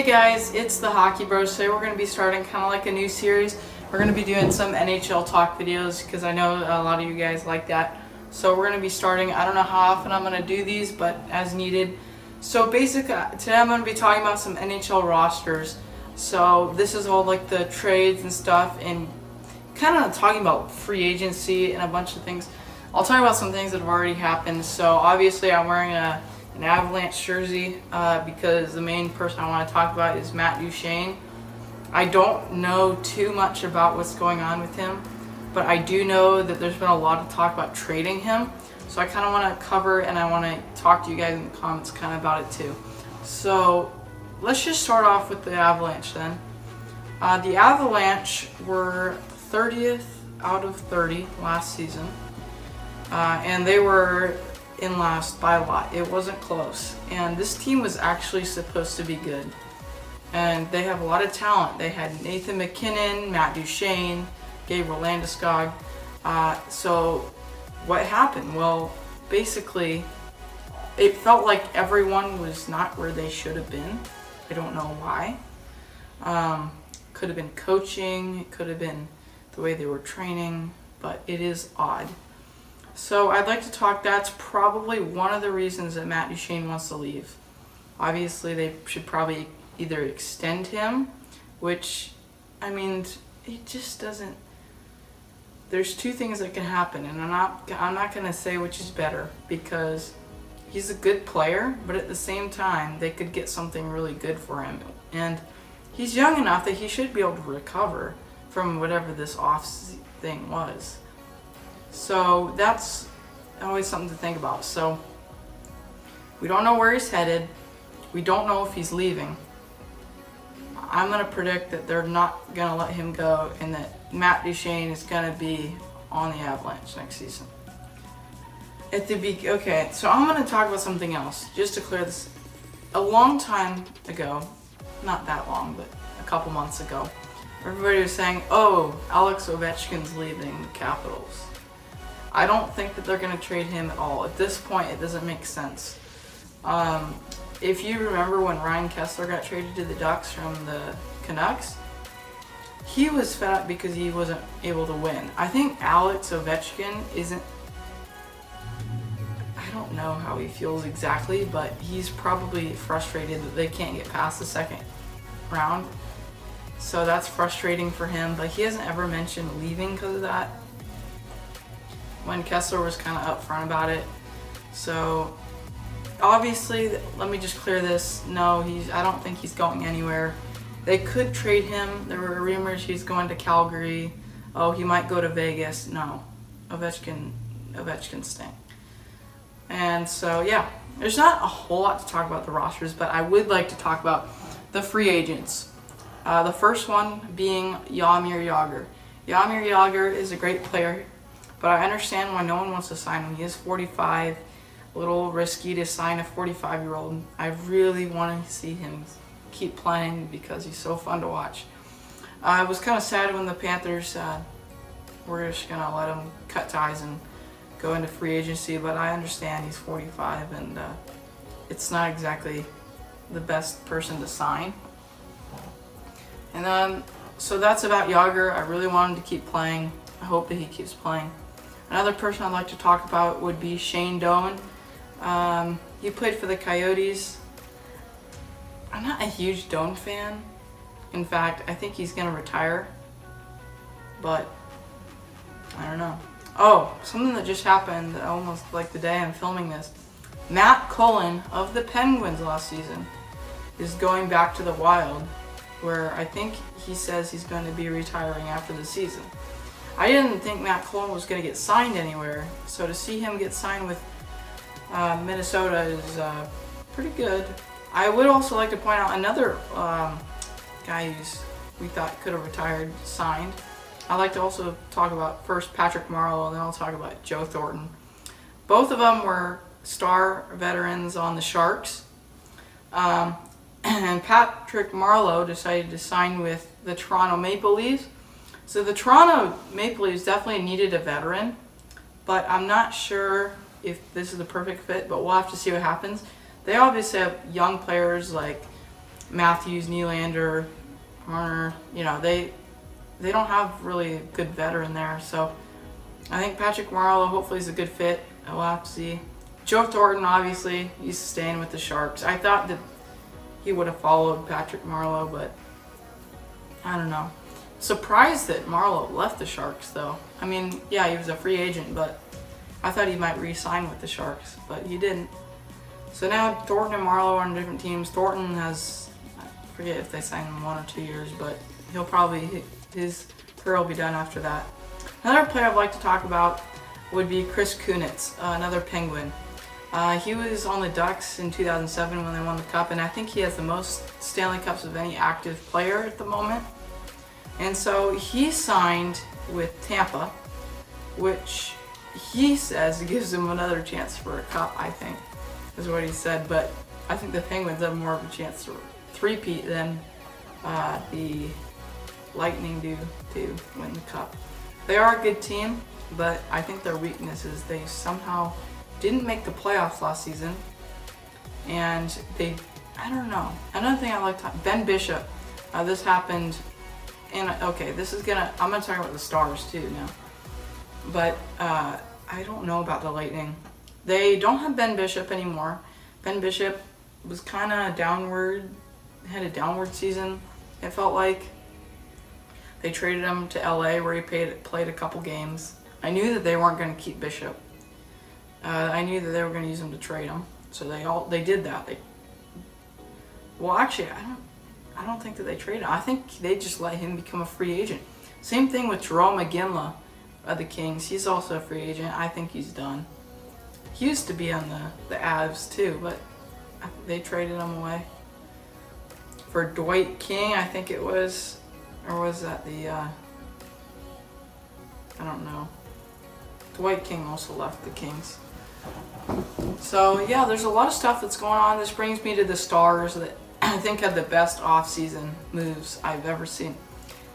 Hey guys, it's the Hockey Bros. Today we're going to be starting kind of like a new series. We're going to be doing some NHL talk videos because I know a lot of you guys like that. So we're going to be starting, I don't know how often I'm going to do these, but as needed. So basically, today I'm going to be talking about some NHL rosters. So this is all like the trades and stuff and kind of talking about free agency and a bunch of things. I'll talk about some things that have already happened. So obviously I'm wearing an Avalanche jersey because the main person I want to talk about is Matt Duchene. I don't know too much about what's going on with him, but I do know that there's been a lot of talk about trading him. So I kind of want to cover and I want to talk to you guys in the comments kind of about it too. So let's just start off with the Avalanche then. The Avalanche were 30th out of 30 last season, and they were in last by a lot. It wasn't close, and this team was actually supposed to be good, and they have a lot of talent. They had Nathan MacKinnon, Matt Duchene, Gabriel Landeskog. So what happened? Well, basically it felt like everyone was not where they should have been. I don't know why. Could have been coaching, it could have been the way they were training, but it is odd. So I'd like to talk, that's probably one of the reasons that Matt Duchene wants to leave. Obviously they should probably either extend him, which, I mean, it just doesn't, there's two things that can happen, and I'm not going to say which is better, because he's a good player, but at the same time they could get something really good for him, and he's young enough that he should be able to recover from whatever this off thing was. So that's always something to think about. So we don't know where he's headed. We don't know if he's leaving. I'm going to predict that they're not going to let him go and that Matt Duchene is going to be on the Avalanche next season. Okay, so I'm going to talk about something else just to clear this. A long time ago, not that long, but a couple months ago, everybody was saying, oh, Alex Ovechkin's leaving the Capitals. I don't think that they're going to trade him at all. At this point, it doesn't make sense. If you remember when Ryan Kesler got traded to the Ducks from the Canucks, he was fed up because he wasn't able to win. I think Alex Ovechkin isn't, I don't know how he feels exactly, but he's probably frustrated that they can't get past the second round. So that's frustrating for him, but he hasn't ever mentioned leaving because of that, when Kesler was kind of upfront about it. So obviously, let me just clear this. No, I don't think he's going anywhere. They could trade him. There were rumors he's going to Calgary. Oh, he might go to Vegas. No, Ovechkin stink. And so yeah, there's not a whole lot to talk about the rosters, but I would like to talk about the free agents. The first one being Jaromir Jagr. Jaromir Jagr is a great player, but I understand why no one wants to sign him. He is 45, a little risky to sign a 45-year-old. I really want to see him keep playing because he's so fun to watch. I was kind of sad when the Panthers were just going to let him cut ties and go into free agency, but I understand he's 45 and it's not exactly the best person to sign. And then, so that's about Jagr. I really want him to keep playing. I hope that he keeps playing. Another person I'd like to talk about would be Shane Doan. He played for the Coyotes. I'm not a huge Doan fan. In fact, I think he's going to retire. But, I don't know. Oh, something that just happened almost like the day I'm filming this. Matt Cullen of the Penguins last season is going back to the Wild, where I think he says he's going to be retiring after the season. I didn't think Matt Cullen was going to get signed anywhere, so to see him get signed with Minnesota is pretty good. I would also like to point out another guy we thought could have retired, signed. I'd like to also talk about first Patrick Marleau, and then I'll talk about Joe Thornton. Both of them were star veterans on the Sharks. And Patrick Marleau decided to sign with the Toronto Maple Leafs. So the Toronto Maple Leafs definitely needed a veteran, but I'm not sure if this is the perfect fit, but we'll have to see what happens. They obviously have young players like Matthews, Nylander, Marner, you know, they don't have really a good veteran there. So I think Patrick Marleau hopefully is a good fit. We'll have to see. Joe Thornton, obviously, he's staying with the Sharks. I thought that he would have followed Patrick Marleau, but I don't know. Surprised that Marleau left the Sharks, though. I mean, yeah, he was a free agent, but I thought he might re-sign with the Sharks, but he didn't. So now Thornton and Marleau are on different teams. Thornton has, I forget if they sign him 1 or 2 years, but he'll probably, his career will be done after that. Another player I'd like to talk about would be Chris Kunitz, another Penguin. He was on the Ducks in 2007 when they won the Cup, and I think he has the most Stanley Cups of any active player at the moment. And so he signed with Tampa, which he says gives him another chance for a Cup, I think, is what he said. But I think the Penguins have more of a chance to three-peat than the Lightning do to win the Cup. They are a good team, but I think their weakness is they somehow didn't make the playoffs last season, and I don't know. Another thing I like to Ben Bishop. This happened, and okay, I'm gonna talk about the Stars too now, but I don't know about the Lightning. They don't have Ben Bishop anymore. Ben Bishop was kind of had a downward season. It felt like they traded him to LA where he played a couple games. I knew that they weren't going to keep Bishop. I knew that they were going to use him to trade him, so they did that. Well, actually, I don't think that they traded him. I think they just let him become a free agent. Same thing with Jarome Iginla of the Kings. He's also a free agent. I think he's done. He used to be on the Avs too, but they traded him away for Dwight King, I think it was, or was that the I don't know. Dwight King also left the Kings. So yeah, there's a lot of stuff that's going on. This brings me to the Stars that I think had the best off-season moves I've ever seen.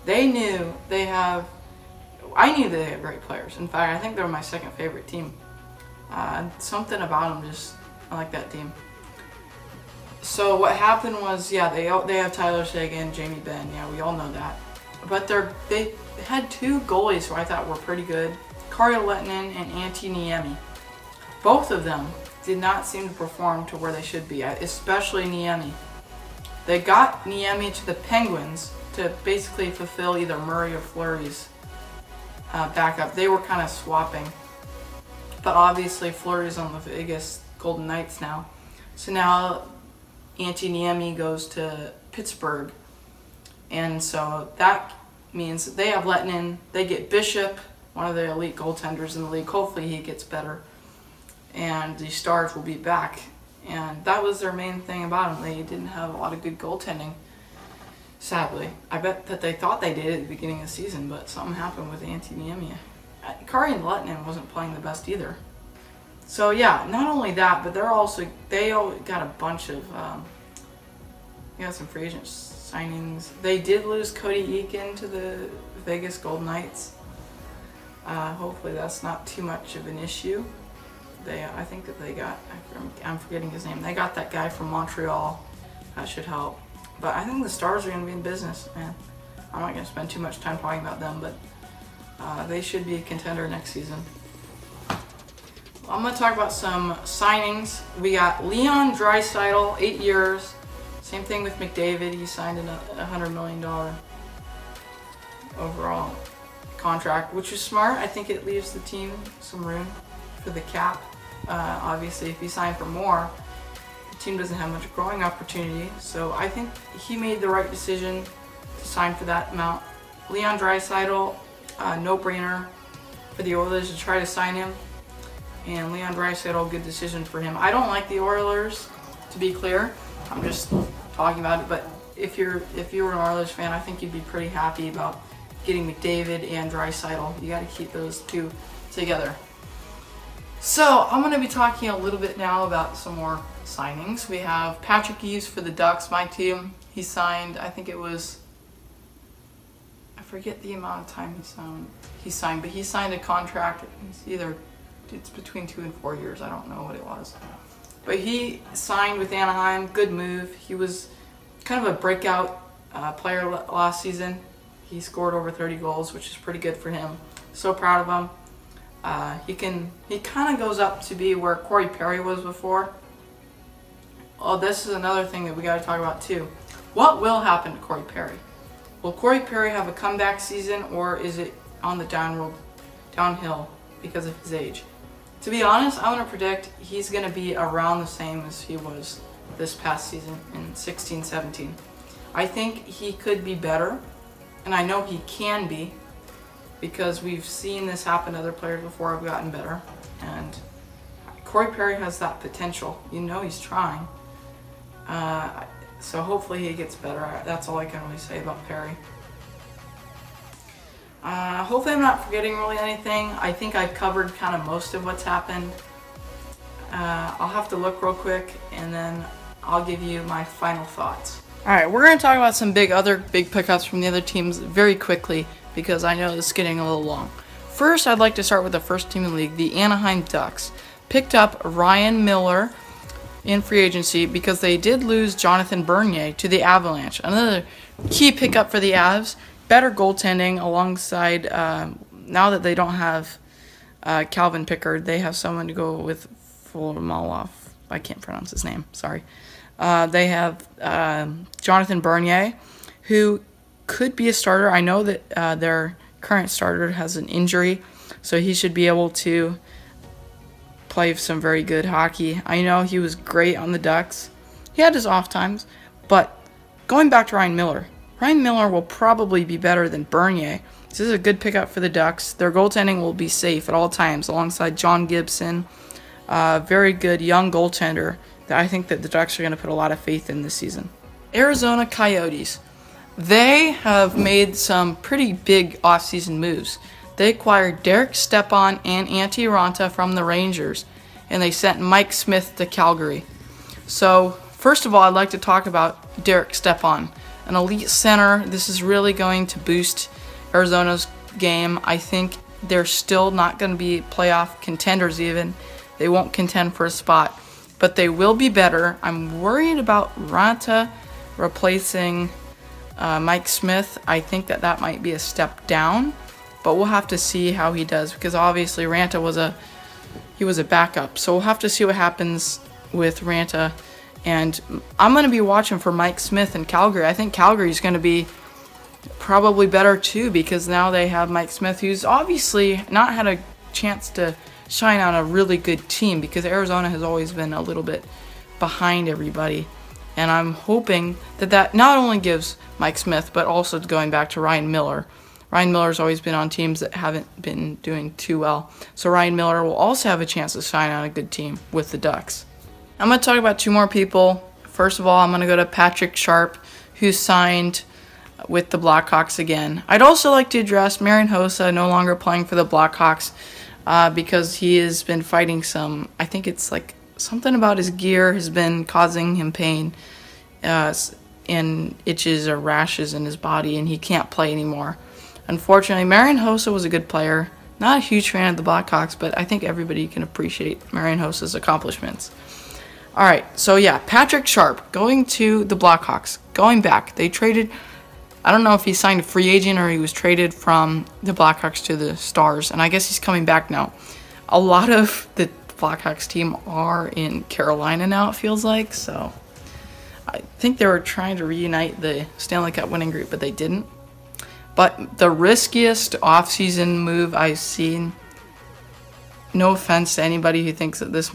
I knew they had great players. In fact, I think they're my second favorite team. Something about them I like that team. So what happened was, yeah, they have Tyler Seguin, Jamie Benn. Yeah, we all know that. But they had 2 goalies who I thought were pretty good. Kari Lehtinen and Antti Niemi. Both of them did not seem to perform to where they should be, especially Niemi. They got Niemi to the Penguins to basically fulfill either Murray or Fleury's backup. They were kind of swapping. But obviously Fleury's on the Vegas Golden Knights now. So now Antti Niemi goes to Pittsburgh. And so that means that they have Lehtinen, they get Bishop, one of the elite goaltenders in the league. Hopefully he gets better. And the Stars will be back. And that was their main thing about them. They didn't have a lot of good goaltending, sadly. I bet that they thought they did at the beginning of the season, but something happened with Antti Niemi. Kari and Lehtinen wasn't playing the best either. So yeah, not only that, but they got a bunch of got some free agent signings. They did lose Cody Eakin to the Vegas Golden Knights. Hopefully that's not too much of an issue. I think that they got, I'm forgetting his name. They got that guy from Montreal. That should help. But I think the Stars are going to be in business, man. I'm not going to spend too much time talking about them, but they should be a contender next season. I'm going to talk about some signings. We got Leon Draisaitl, 8 years. Same thing with McDavid. He signed a $100 million overall contract, which is smart. I think it leaves the team some room for the cap. Obviously, if he signed for more, the team doesn't have much growing opportunity. So I think he made the right decision to sign for that amount. Leon Draisaitl, no-brainer for the Oilers to try to sign him. And Leon Draisaitl, good decision for him. I don't like the Oilers, to be clear. I'm just talking about it. But if you were an Oilers fan, I think you'd be pretty happy about getting McDavid and Draisaitl. You got to keep those two together. So I'm going to be talking a little bit now about some more signings. We have Patrick Eaves for the Ducks, my team. He signed, I think it was, I forget the amount of time he signed, but he signed a contract. It's between 2 and 4 years. I don't know what it was. But he signed with Anaheim. Good move. He was kind of a breakout player last season. He scored over 30 goals, which is pretty good for him. So proud of him. He kind of goes up to be where Corey Perry was before. Oh, this is another thing that we got to talk about too. What will happen to Corey Perry? Will Corey Perry have a comeback season, or is it on the downhill because of his age? To be honest, I'm going to predict he's going to be around the same as he was this past season in 16-17. I think he could be better, and I know he can be, because we've seen this happen to other players before have gotten better. And Corey Perry has that potential. You know he's trying. So hopefully he gets better. That's all I can really say about Perry. Hopefully I'm not forgetting really anything. I think I've covered kind of most of what's happened. I'll have to look real quick, and then I'll give you my final thoughts. Alright, we're going to talk about some other big pickups from the other teams very quickly, because I know this is getting a little long. First, I'd like to start with the first team in the league, the Anaheim Ducks. Picked up Ryan Miller in free agency because they did lose Jonathan Bernier to the Avalanche. Another key pickup for the Avs. Better goaltending alongside, now that they don't have Calvin Pickard, they have someone to go with Fulmalov. I can't pronounce his name, sorry. They have Jonathan Bernier, who could be a starter. I know that their current starter has an injury, so he should be able to play some very good hockey. I know he was great on the Ducks. He had his off times, but going back to Ryan Miller will probably be better than Bernier. This is a good pickup for the Ducks. Their goaltending will be safe at all times alongside John Gibson. Very good young goaltender that I think that the Ducks are going to put a lot of faith in this season. Arizona Coyotes. They have made some pretty big offseason moves. They acquired Derek Stepan and Antti Ranta from the Rangers, and they sent Mike Smith to Calgary. So, first of all, I'd like to talk about Derek Stepan, an elite center. This is really going to boost Arizona's game. I think they're still not going to be playoff contenders even. They won't contend for a spot, but they will be better. I'm worried about Ranta replacing Mike Smith. I think that might be a step down, but we'll have to see how he does, because obviously Ranta was a backup. So we'll have to see what happens with Ranta, and I'm going to be watching for Mike Smith in Calgary. I think Calgary's going to be probably better too, because now they have Mike Smith, who's obviously not had a chance to shine on a really good team, because Arizona has always been a little bit behind everybody. And I'm hoping that not only gives Mike Smith, but also going back to Ryan Miller. Ryan Miller's always been on teams that haven't been doing too well. So Ryan Miller will also have a chance to shine on a good team with the Ducks. I'm going to talk about two more people. First of all, I'm going to go to Patrick Sharp, who signed with the Blackhawks again. I'd also like to address Marian Hossa, no longer playing for the Blackhawks, because he has been fighting some, I think it's like something about his gear has been causing him pain and itches or rashes in his body, and he can't play anymore. Unfortunately, Marian Hossa was a good player. Not a huge fan of the Blackhawks, but I think everybody can appreciate Marian Hossa's accomplishments. Alright, so yeah, Patrick Sharp going to the Blackhawks. Going back, they traded, I don't know if he signed a free agent or he was traded from the Blackhawks to the Stars, and I guess he's coming back now. A lot of the Blackhawks team are in Carolina now, it feels like, so I think they were trying to reunite the Stanley Cup winning group, but they didn't. But the riskiest offseason move I've seen, no offense to anybody who thinks that this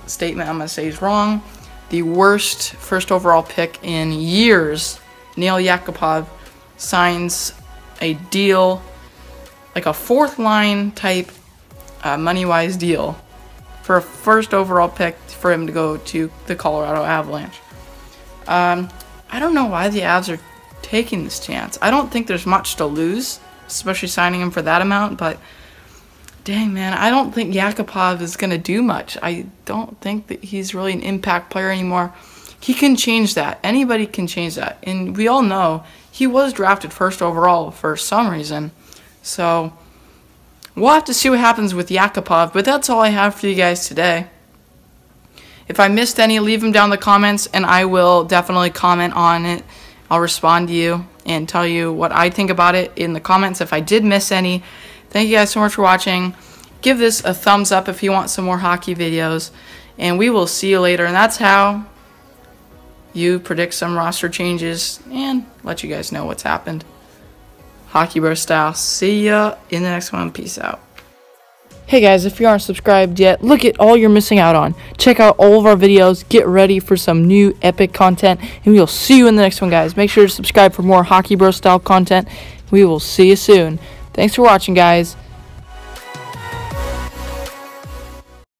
statement I'm going to say is wrong, the worst first overall pick in years, Neil Yakupov signs a deal, like a fourth line type money-wise deal for a first overall pick for him to go to the Colorado Avalanche. I don't know why the Avs are taking this chance. I don't think there's much to lose, especially signing him for that amount, but dang, man, I don't think Yakupov is going to do much. I don't think that he's really an impact player anymore. He can change that. Anybody can change that. And we all know he was drafted first overall for some reason. So we'll have to see what happens with Yakupov, but that's all I have for you guys today. If I missed any, leave them down in the comments, and I will definitely comment on it. I'll respond to you and tell you what I think about it in the comments if I did miss any. Thank you guys so much for watching. Give this a thumbs up if you want some more hockey videos, and we will see you later. And that's how you predict some roster changes and let you guys know what's happened. Hockey Bro style. See ya in the next one. Peace out. Hey guys, if you aren't subscribed yet, look at all you're missing out on. Check out all of our videos. Get ready for some new epic content, and we'll see you in the next one, guys. Make sure to subscribe for more Hockey Bro style content. We will see you soon. Thanks for watching, guys.